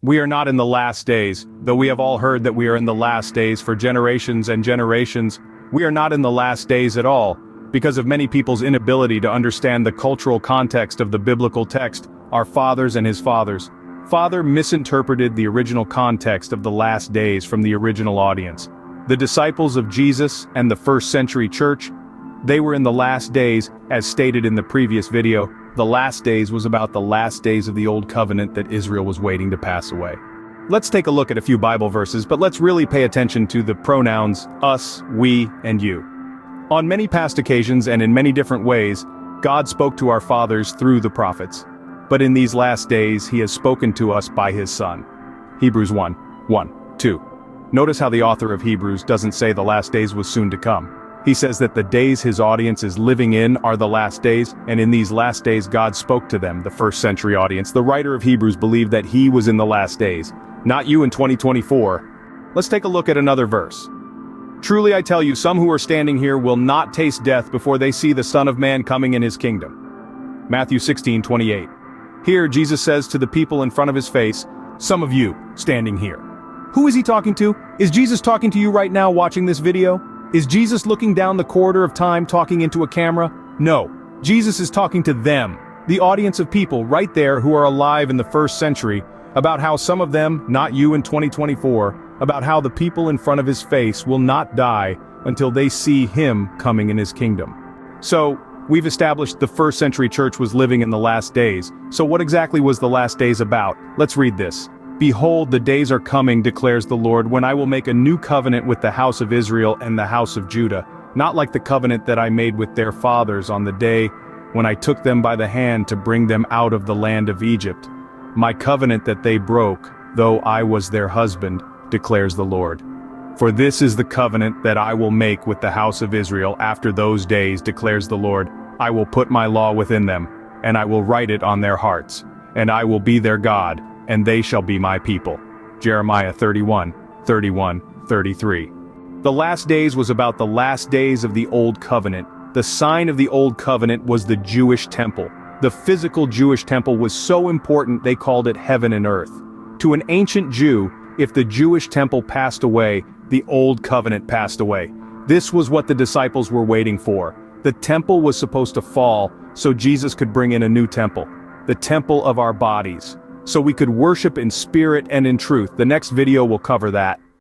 We are not in the last days, though we have all heard that we are in the last days for generations and generations. We are not in the last days at all, because of many people's inability to understand the cultural context of the biblical text, our fathers and his fathers. Father misinterpreted the original context of the last days from the original audience. The disciples of Jesus and the first century church, they were in the last days, as stated in the previous video. The last days was about the last days of the old covenant that Israel was waiting to pass away. Let's take a look at a few Bible verses, but let's really pay attention to the pronouns us, we, and you. On many past occasions and in many different ways, God spoke to our fathers through the prophets. But in these last days he has spoken to us by his Son. Hebrews 1:1-2. Notice how the author of Hebrews doesn't say the last days was soon to come. He says that the days his audience is living in are the last days, and in these last days God spoke to them, the first century audience. The writer of Hebrews believed that he was in the last days, not you in 2024. Let's take a look at another verse. Truly I tell you, some who are standing here will not taste death before they see the Son of Man coming in his kingdom. Matthew 16:28. Here Jesus says to the people in front of his face, some of you standing here. Who is he talking to? Is Jesus talking to you right now watching this video? Is Jesus looking down the corridor of time talking into a camera? No. Jesus is talking to them, the audience of people right there who are alive in the first century, about how some of them, not you in 2024, about how the people in front of his face will not die until they see him coming in his kingdom. So, we've established the first century church was living in the last days. So what exactly was the last days about? Let's read this. Behold, the days are coming, declares the Lord, when I will make a new covenant with the house of Israel and the house of Judah, not like the covenant that I made with their fathers on the day when I took them by the hand to bring them out of the land of Egypt. My covenant that they broke, though I was their husband, declares the Lord. For this is the covenant that I will make with the house of Israel after those days, declares the Lord. I will put my law within them, and I will write it on their hearts, and I will be their God, and they shall be my people. Jeremiah 31:33. The last days was about the last days of the Old Covenant. The sign of the Old Covenant was the Jewish temple. The physical Jewish temple was so important they called it heaven and earth. To an ancient Jew, if the Jewish temple passed away, the Old Covenant passed away. This was what the disciples were waiting for. The temple was supposed to fall so Jesus could bring in a new temple, the temple of our bodies, so we could worship in spirit and in truth. The next video will cover that.